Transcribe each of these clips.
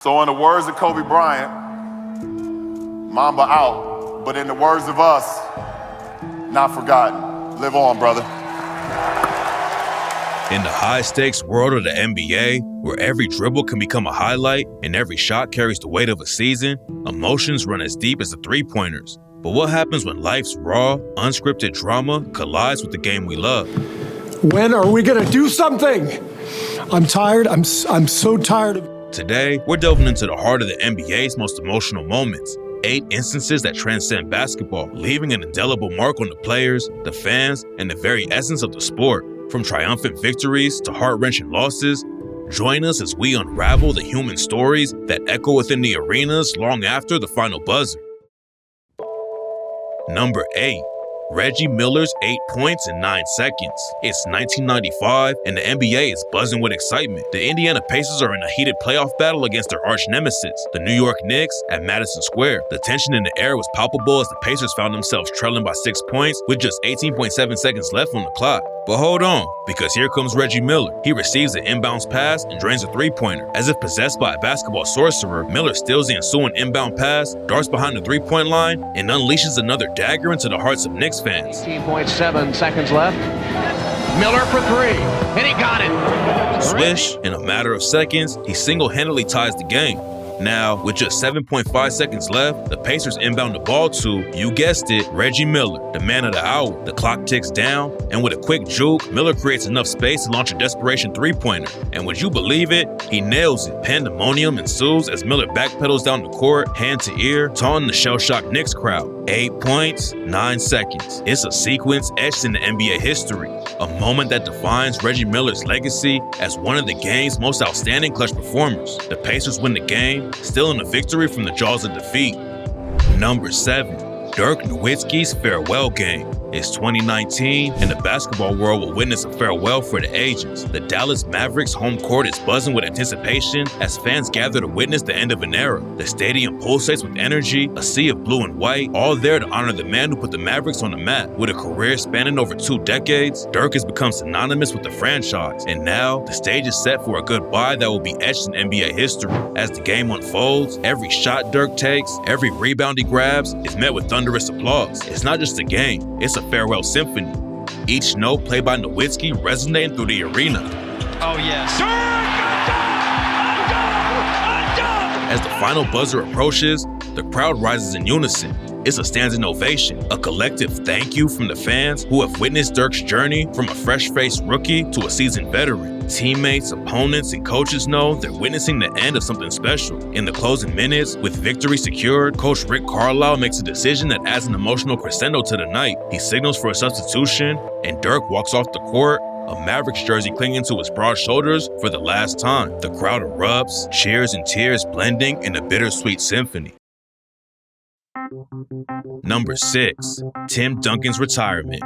So in the words of Kobe Bryant, Mamba out, but in the words of us, not forgotten. Live on, brother. In the high-stakes world of the NBA, where every dribble can become a highlight and every shot carries the weight of a season, emotions run as deep as the three-pointers. But what happens when life's raw, unscripted drama collides with the game we love? When are we gonna do something? I'm tired. I'm so tired of... Today, we're delving into the heart of the NBA's most emotional moments. 8 instances that transcend basketball, leaving an indelible mark on the players, the fans, and the very essence of the sport. From triumphant victories to heart-wrenching losses, join us as we unravel the human stories that echo within the arenas long after the final buzzer. Number 8. Reggie Millers' 8 points in 9 seconds. It's 1995, and the NBA is buzzing with excitement. The Indiana Pacers are in a heated playoff battle against their arch nemesis, the New York Knicks, at Madison Square. The tension in the air was palpable as the Pacers found themselves trailing by 6 points with just 18.7 seconds left on the clock. But hold on, because here comes Reggie Miller. He receives an inbounds pass and drains a three-pointer. As if possessed by a basketball sorcerer, Miller steals the ensuing inbound pass, darts behind the three-point line, and unleashes another dagger into the hearts of Knicks fans. 18.7 seconds left. Miller for 3, and he got it. Swish, in a matter of seconds, he single-handedly ties the game. Now, with just 7.5 seconds left, the Pacers inbound the ball to, you guessed it, Reggie Miller, the man of the hour. The clock ticks down, and with a quick juke, Miller creates enough space to launch a desperation three-pointer. And would you believe it? He nails it. Pandemonium ensues as Miller backpedals down the court, hand to ear, taunting the shell-shocked Knicks crowd. 8 points, 9 seconds. It's a sequence etched in the NBA history. A moment that defines Reggie Miller's legacy as one of the game's most outstanding clutch performers. The Pacers win the game, still in a victory from the jaws of defeat. Number 7. Dirk Nowitzki's farewell game. It's 2019, and the basketball world will witness a farewell for the ages. The Dallas Mavericks home court is buzzing with anticipation as fans gather to witness the end of an era. The stadium pulsates with energy, a sea of blue and white, all there to honor the man who put the Mavericks on the map. With a career spanning over 2 decades, Dirk has become synonymous with the franchise, and now the stage is set for a goodbye that will be etched in NBA history. As the game unfolds, every shot Dirk takes, every rebound he grabs is met with thunderous applause. It's not just a game, it's a farewell symphony. Each note played by Nowitzki resonating through the arena. Oh, yes. As the final buzzer approaches, the crowd rises in unison. It's a standing ovation, a collective thank you from the fans who have witnessed Dirk's journey from a fresh-faced rookie to a seasoned veteran. Teammates, opponents, and coaches know they're witnessing the end of something special. In the closing minutes, with victory secured, Coach Rick Carlisle makes a decision that adds an emotional crescendo to the night. He signals for a substitution, and Dirk walks off the court, a Mavericks jersey clinging to his broad shoulders for the last time. The crowd erupts, cheers and tears blending in a bittersweet symphony. Number 6. Tim Duncan's retirement.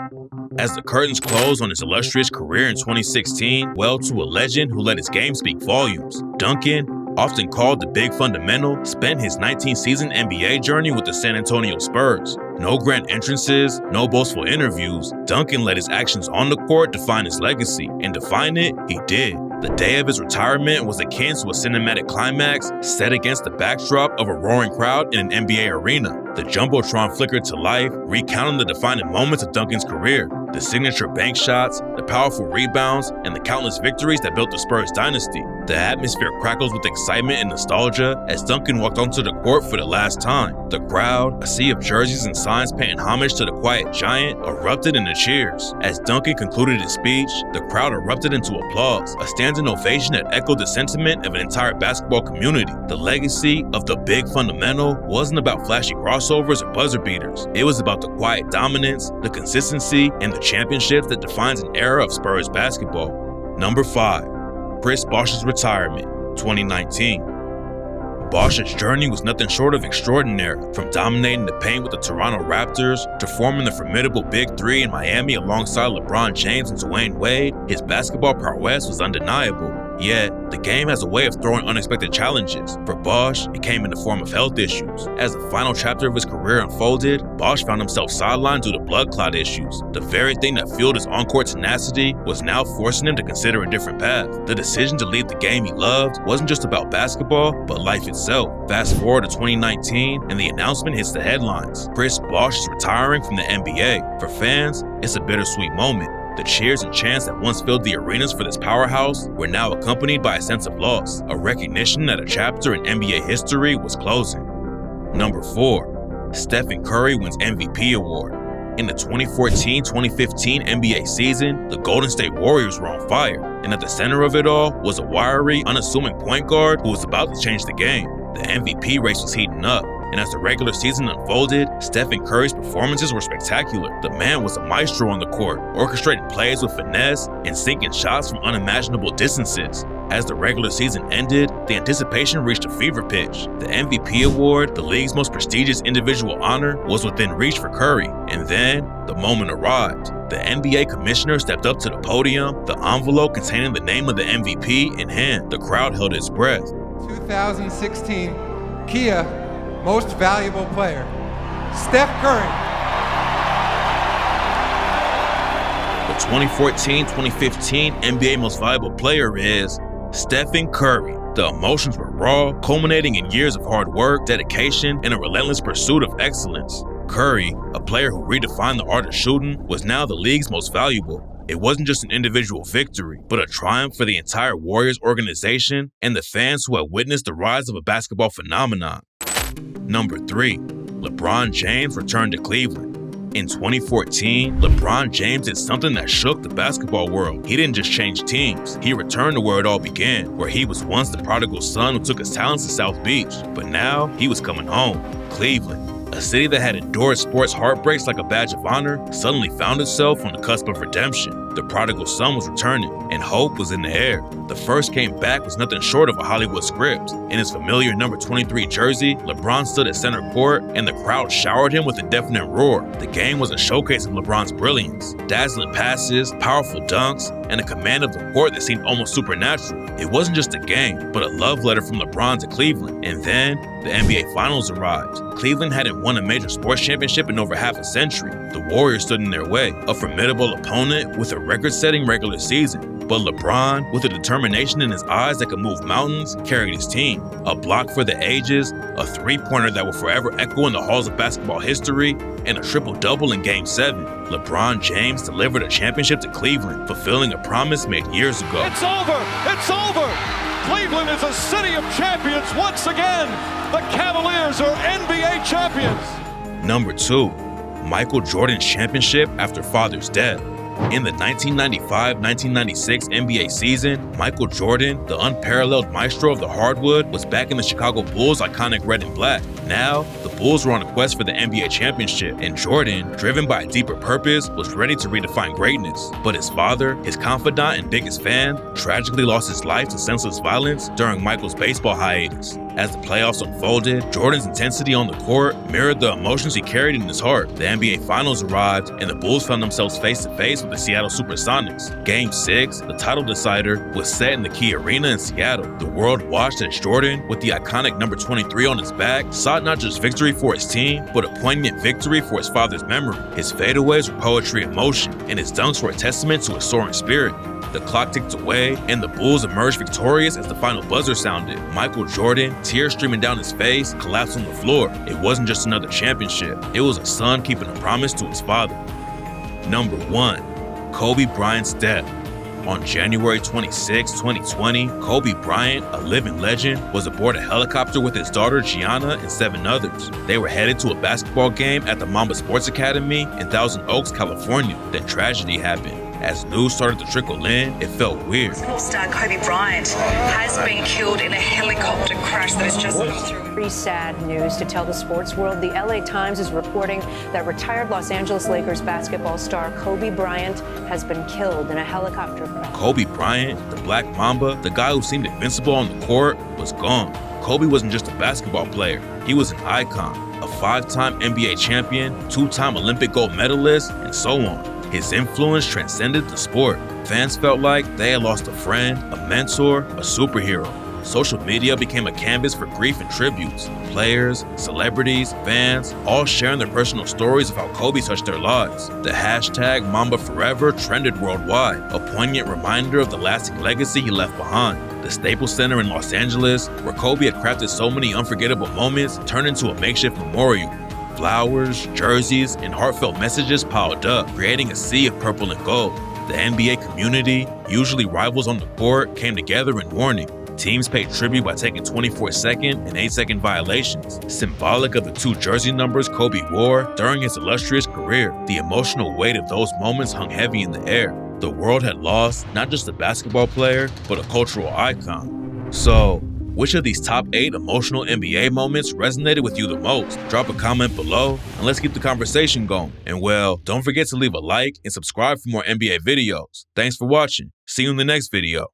As the curtains close on his illustrious career in 2016, well, to a legend who let his game speak volumes. Duncan, often called the Big Fundamental, spent his 19th-season NBA journey with the San Antonio Spurs. No grand entrances, no boastful interviews. Duncan let his actions on the court define his legacy, and define it, he did. The day of his retirement was akin to a cinematic climax set against the backdrop of a roaring crowd in an NBA arena. The Jumbotron flickered to life, recounting the defining moments of Duncan's career. The signature bank shots, the powerful rebounds, and the countless victories that built the Spurs dynasty. The atmosphere crackles with excitement and nostalgia as Duncan walked onto the court for the last time. The crowd, a sea of jerseys and signs paying homage to the quiet giant, erupted into cheers. As Duncan concluded his speech, the crowd erupted into applause, a standing ovation that echoed the sentiment of an entire basketball community. The legacy of the Big Fundamental wasn't about flashy crossovers or buzzer beaters. It was about the quiet dominance, the consistency, and the championships that defines an era of Spurs basketball. Number 5. Chris Bosch's retirement, 2019. Bosch's journey was nothing short of extraordinary. From dominating the paint with the Toronto Raptors to forming the formidable Big Three in Miami alongside LeBron James and Dwayne Wade, his basketball prowess was undeniable. Yet, the game has a way of throwing unexpected challenges. For Bosch, it came in the form of health issues. As the final chapter of his career unfolded, Bosch found himself sidelined due to blood clot issues. The very thing that fueled his on-court tenacity was now forcing him to consider a different path. The decision to leave the game he loved wasn't just about basketball, but life itself. Fast forward to 2019, and the announcement hits the headlines. Chris Bosch is retiring from the NBA. For fans, it's a bittersweet moment. The cheers and chants that once filled the arenas for this powerhouse were now accompanied by a sense of loss, a recognition that a chapter in NBA history was closing. Number 4. Stephen Curry wins MVP award. In the 2014-2015 NBA season, the Golden State Warriors were on fire, and at the center of it all was a wiry, unassuming point guard who was about to change the game. The MVP race was heating up, and as the regular season unfolded, Stephen Curry's performances were spectacular. The man was a maestro on the court, orchestrating plays with finesse and sinking shots from unimaginable distances. As the regular season ended, the anticipation reached a fever pitch. The MVP award, the league's most prestigious individual honor, was within reach for Curry. And then, the moment arrived. The NBA commissioner stepped up to the podium, the envelope containing the name of the MVP in hand. The crowd held its breath. 2016 Kia Most Valuable Player, Steph Curry. The 2014-2015 NBA Most Valuable Player is Stephen Curry. The emotions were raw, culminating in years of hard work, dedication, and a relentless pursuit of excellence. Curry, a player who redefined the art of shooting, was now the league's most valuable. It wasn't just an individual victory, but a triumph for the entire Warriors organization and the fans who had witnessed the rise of a basketball phenomenon. Number 3. LeBron James returned to Cleveland. In 2014, LeBron James did something that shook the basketball world. He didn't just change teams. He returned to where it all began, where he was once the prodigal son who took his talents to South Beach. But now, he was coming home. Cleveland, a city that had endured sports heartbreaks like a badge of honor, suddenly found itself on the cusp of redemption. The prodigal son was returning, and hope was in the air. The first came back was nothing short of a Hollywood script. In his familiar number 23 jersey, LeBron stood at center court, and the crowd showered him with a deafening roar. The game was a showcase of LeBron's brilliance. Dazzling passes, powerful dunks, and a command of the court that seemed almost supernatural. It wasn't just a game, but a love letter from LeBron to Cleveland. And then, the NBA Finals arrived. Cleveland hadn't won a major sports championship in over half a century. The Warriors stood in their way, a formidable opponent with a record-setting regular season. But LeBron, with a determination in his eyes that could move mountains, carried his team. A block for the ages, a three-pointer that will forever echo in the halls of basketball history, and a triple-double in Game 7. LeBron James delivered a championship to Cleveland, fulfilling a promise made years ago. It's over! It's over! Cleveland is a city of champions once again! The Cavaliers are NBA champions! Number 2. Michael Jordan's championship after father's death. In the 1995-1996 NBA season, Michael Jordan, the unparalleled maestro of the hardwood, was back in the Chicago Bulls' iconic red and black. Now, the Bulls were on a quest for the NBA championship, and Jordan, driven by a deeper purpose, was ready to redefine greatness. But his father, his confidant and biggest fan, tragically lost his life to senseless violence during Michael's baseball hiatus. As the playoffs unfolded, Jordan's intensity on the court mirrored the emotions he carried in his heart. The NBA Finals arrived, and the Bulls found themselves face-to-face with the Seattle Supersonics. Game 6, the title decider, was set in the Key Arena in Seattle. The world watched as Jordan, with the iconic number 23 on his back, sought not just victory for his team, but a poignant victory for his father's memory. His fadeaways were poetry in motion, and his dunks were a testament to his soaring spirit. The clock ticked away, and the Bulls emerged victorious as the final buzzer sounded. Michael Jordan, tears streaming down his face, collapsed on the floor. It wasn't just another championship. It was a son keeping a promise to his father. Number 1. Kobe Bryant's death. On January 26, 2020, Kobe Bryant, a living legend, was aboard a helicopter with his daughter Gianna and 7 others. They were headed to a basketball game at the Mamba Sports Academy in Thousand Oaks, California. Then tragedy happened. As news started to trickle in, it felt weird. Star Kobe Bryant has been killed in a helicopter crash that has just come through. Very sad news to tell the sports world. The LA Times is reporting that retired Los Angeles Lakers basketball star Kobe Bryant has been killed in a helicopter crash. Kobe Bryant, the Black Mamba, the guy who seemed invincible on the court, was gone. Kobe wasn't just a basketball player. He was an icon, a 5-time NBA champion, 2-time Olympic gold medalist, and so on. His influence transcended the sport. Fans felt like they had lost a friend, a mentor, a superhero. Social media became a canvas for grief and tributes. Players, celebrities, fans, all sharing their personal stories of how Kobe touched their lives. The hashtag MambaForever trended worldwide, a poignant reminder of the lasting legacy he left behind. The Staples Center in Los Angeles, where Kobe had crafted so many unforgettable moments, turned into a makeshift memorial. Flowers, jerseys, and heartfelt messages piled up, creating a sea of purple and gold. The NBA community, usually rivals on the court, came together in mourning. Teams paid tribute by taking 24-second and 8-second violations, symbolic of the 2 jersey numbers Kobe wore during his illustrious career. The emotional weight of those moments hung heavy in the air. The world had lost not just a basketball player, but a cultural icon. So, which of these top 8 emotional NBA moments resonated with you the most? Drop a comment below and let's keep the conversation going. And well, don't forget to leave a like and subscribe for more NBA videos. Thanks for watching. See you in the next video.